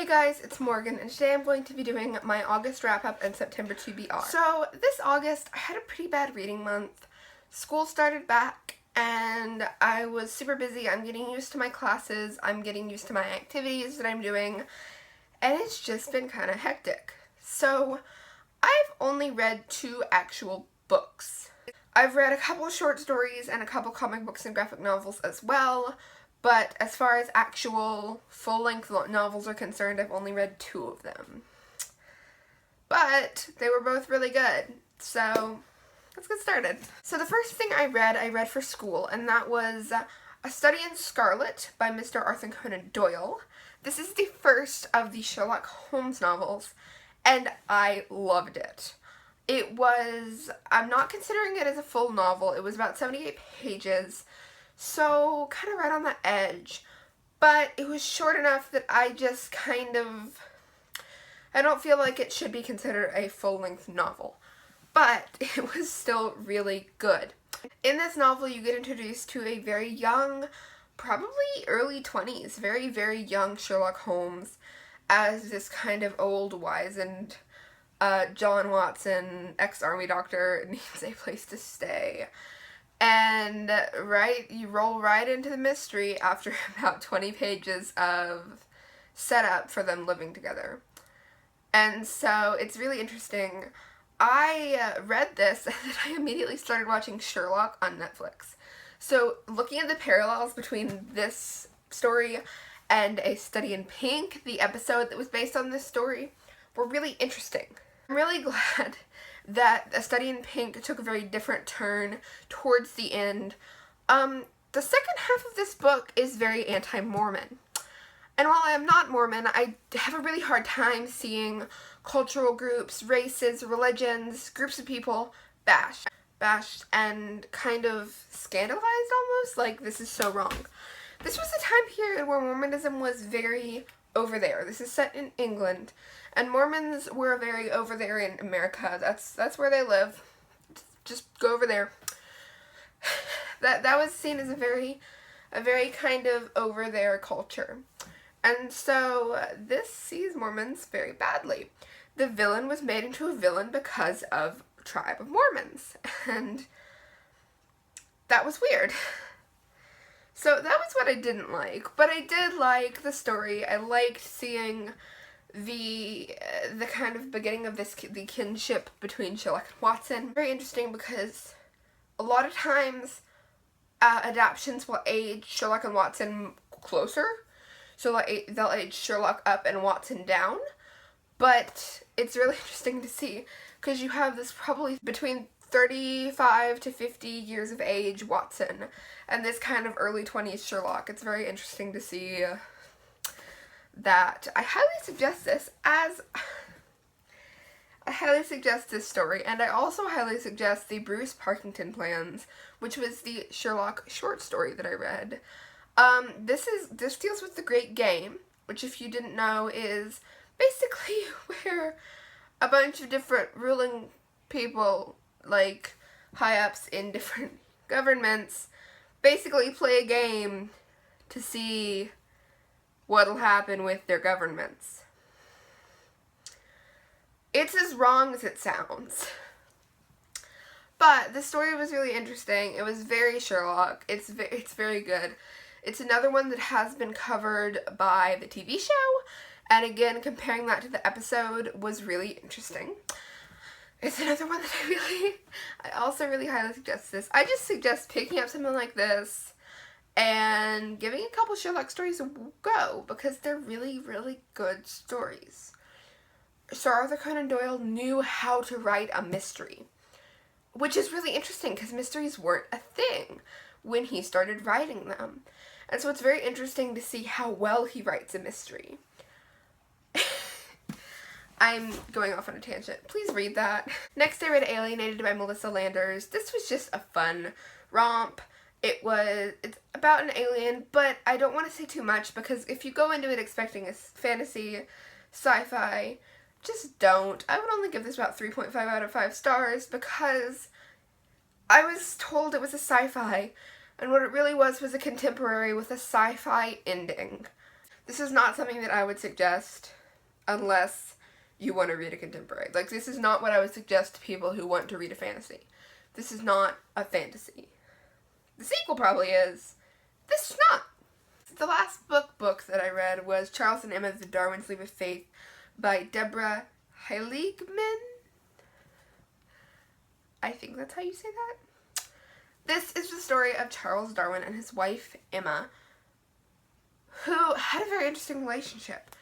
Hey guys, it's Morgan, and today I'm going to be doing my August wrap-up and September TBR. So, this August, I had a pretty bad reading month. School started back, and I was super busy. I'm getting used to my classes, I'm getting used to my activities that I'm doing, and it's just been kind of hectic. So, I've only read 2 actual books. I've read a couple short stories and a couple comic books and graphic novels as well. But as far as actual full-length novels are concerned, I've only read 2 of them. But they were both really good, so let's get started. So the first thing I read for school, and that was A Study in Scarlet by Mr. Arthur Conan Doyle. This is the first of the Sherlock Holmes novels, and I loved it. I'm not considering it as a full novel, it was about 78 pages. So, kind of right on the edge, but it was short enough that I don't feel like it should be considered a full-length novel, but it was still really good. In this novel, you get introduced to a very young, probably early 20s, very, very young Sherlock Holmes as this kind of old, wizened John Watson, ex-army doctor, needs a place to stay. And you roll right into the mystery after about 20 pages of setup for them living together. And so it's really interesting. I read this and then I immediately started watching Sherlock on Netflix. So looking at the parallels between this story and A Study in Pink, the episode that was based on this story, were really interesting. I'm really glad that A Study in Pink took a very different turn towards the end. The second half of this book is very anti-Mormon. And while I am not Mormon, I have a really hard time seeing cultural groups, races, religions, groups of people bashed and kind of scandalized almost, like this is so wrong. This was a time period where Mormonism was very over there. This is set in England, and Mormons were very over there in America. That's where they live. Just go over there. That was seen as a very kind of over there culture. And so this sees Mormons very badly. The villain was made into a villain because of Tribe of Mormons, and that was weird. So that was what I didn't like, but I did like the story. I liked seeing the kind of beginning of the kinship between Sherlock and Watson. Very interesting because a lot of times adaptions will age Sherlock and Watson closer, so like they'll age Sherlock up and Watson down. But it's really interesting to see because you have this probably between 35 to 50 years of age Watson and this kind of early 20s Sherlock. It's very interesting to see that. I highly suggest this story, and I also highly suggest the Bruce Partington Plans, which was the Sherlock short story that I read. This deals with the Great Game, which if you didn't know is basically where a bunch of different ruling people, like high-ups in different governments, basically play a game to see what'll happen with their governments. It's as wrong as it sounds. But the story was really interesting. It was very Sherlock. It's very good. It's another one that has been covered by the TV show, and again, comparing that to the episode was really interesting. It's another one that I also really highly suggest this. I just suggest picking up something like this and giving a couple Sherlock stories a go, because they're really, really good stories. Sir Arthur Conan Doyle knew how to write a mystery, which is really interesting because mysteries weren't a thing when he started writing them. And so it's very interesting to see how well he writes a mystery. I'm going off on a tangent. Please read that. Next I read Alienated by Melissa Landers. This was just a fun romp. It's about an alien, but I don't want to say too much because if you go into it expecting a fantasy, sci-fi, just don't. I would only give this about 3.5 out of 5 stars because I was told it was a sci-fi, and what it really was a contemporary with a sci-fi ending. This is not something that I would suggest unless you want to read a contemporary. Like, this is not what I would suggest to people who want to read a fantasy. This is not a fantasy. The sequel probably is. This is not. The last book that I read was Charles and Emma, The Darwin's Leap of Faith by Deborah Heiligman. I think that's how you say that. This is the story of Charles Darwin and his wife, Emma, who had a very interesting relationship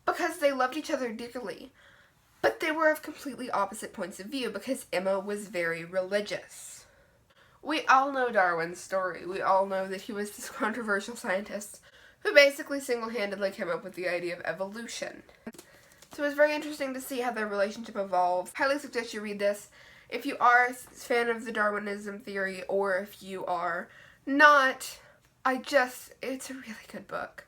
because they loved each other dearly, but they were of completely opposite points of view because Emma was very religious. We all know Darwin's story. We all know that he was this controversial scientist who basically single-handedly came up with the idea of evolution. So it was very interesting to see how their relationship evolved. Highly suggest you read this if you are a fan of the Darwinism theory, or if you are not. It's a really good book.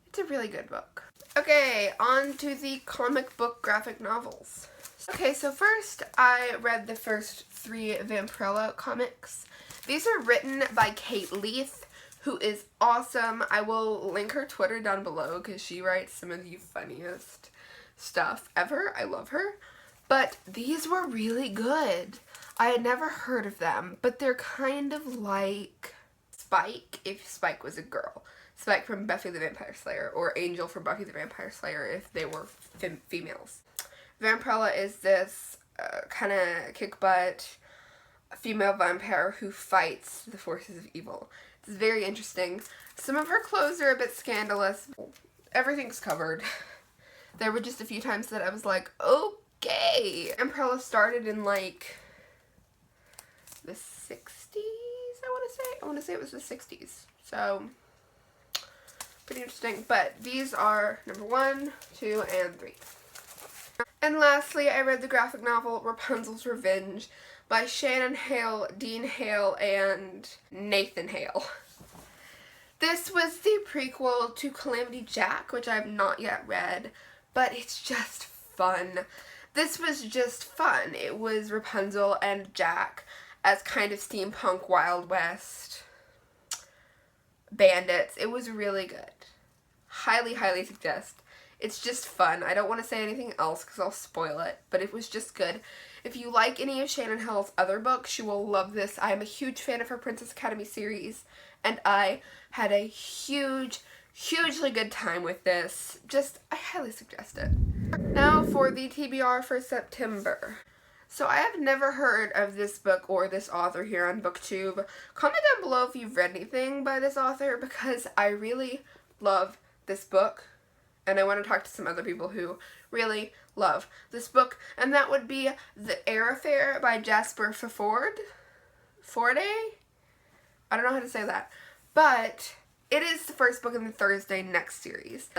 It's a really good book. Okay, on to the comic book graphic novels. Okay, so first I read the first 3 Vampirella comics. These are written by Kate Leith, who is awesome. I will link her Twitter down below because she writes some of the funniest stuff ever. I love her. But these were really good. I had never heard of them, but they're kind of like Spike if Spike was a girl. Spike from Buffy the Vampire Slayer, or Angel from Buffy the Vampire Slayer if they were females. Vampirella is this kind of kick-butt female vampire who fights the forces of evil. It's very interesting. Some of her clothes are a bit scandalous. Everything's covered. There were just a few times that I was like, okay. Vampirella started in like the 60s, I want to say it was the 60s. So, pretty interesting. But these are number 1, 2, and 3. And lastly, I read the graphic novel Rapunzel's Revenge by Shannon Hale, Dean Hale, and Nathan Hale. This was the prequel to Calamity Jack, which I have not yet read, but it's just fun. This was just fun. It was Rapunzel and Jack as kind of steampunk Wild West bandits. It was really good. Highly, highly suggest. It's just fun. I don't want to say anything else because I'll spoil it, but it was just good. If you like any of Shannon Hale's other books, you will love this. I am a huge fan of her Princess Academy series, and I had a hugely good time with this. I highly suggest it. Now for the TBR for September. So I have never heard of this book or this author here on BookTube. Comment down below if you've read anything by this author because I really love this book. And I want to talk to some other people who really love this book. And that would be The Air Affair by Jasper Forde? I don't know how to say that. But it is the first book in the Thursday Next series.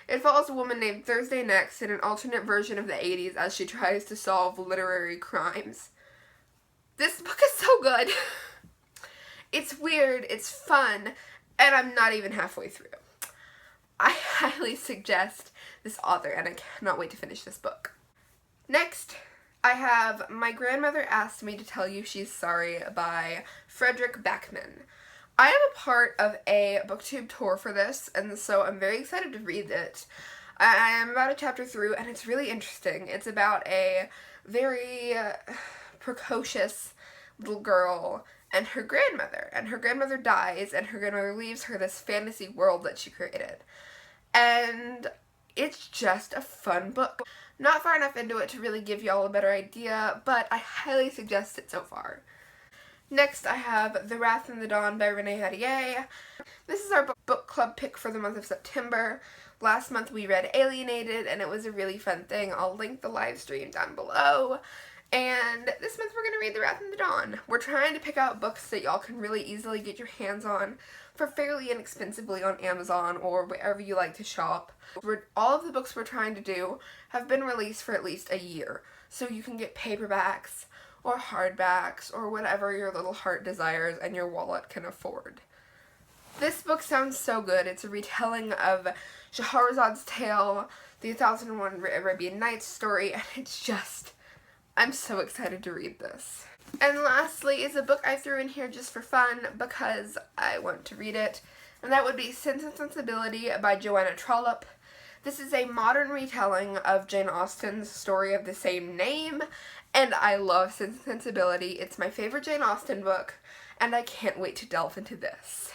It follows a woman named Thursday Next in an alternate version of the 80s as she tries to solve literary crimes. This book is so good. It's weird, it's fun, and I'm not even halfway through. I highly suggest this author, and I cannot wait to finish this book. Next, I have My Grandmother Asked Me to Tell You She's Sorry by Frederick Backman. I am a part of a BookTube tour for this, and so I'm very excited to read it. I am about a chapter through, and it's really interesting. It's about a very precocious little girl and her grandmother dies, and her grandmother leaves her this fantasy world that she created. And it's just a fun book. Not far enough into it to really give y'all a better idea, but I highly suggest it so far. Next, I have The Wrath and the Dawn by Renee Hardier. This is our book club pick for the month of September. Last month we read Alienated, and it was a really fun thing. I'll link the live stream down below. And this month we're going to read The Wrath and the Dawn. We're trying to pick out books that y'all can really easily get your hands on for fairly inexpensively on Amazon or wherever you like to shop. All of the books we're trying to do have been released for at least a year. So you can get paperbacks or hardbacks or whatever your little heart desires and your wallet can afford. This book sounds so good. It's a retelling of Shahrazad's tale, the 1001 Arabian Nights story, and it's just, I'm so excited to read this. And lastly is a book I threw in here just for fun because I want to read it. and that would be Sense and Sensibility by Joanna Trollope. This is a modern retelling of Jane Austen's story of the same name, and I love Sense and Sensibility. It's my favorite Jane Austen book, and I can't wait to delve into this.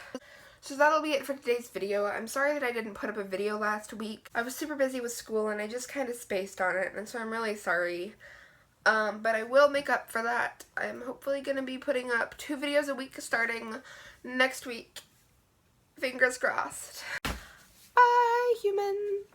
So that'll be it for today's video. I'm sorry that I didn't put up a video last week. I was super busy with school and I just kind of spaced on it, and so I'm really sorry. But I will make up for that. I'm hopefully going to be putting up 2 videos a week starting next week. Fingers crossed. Bye, humans!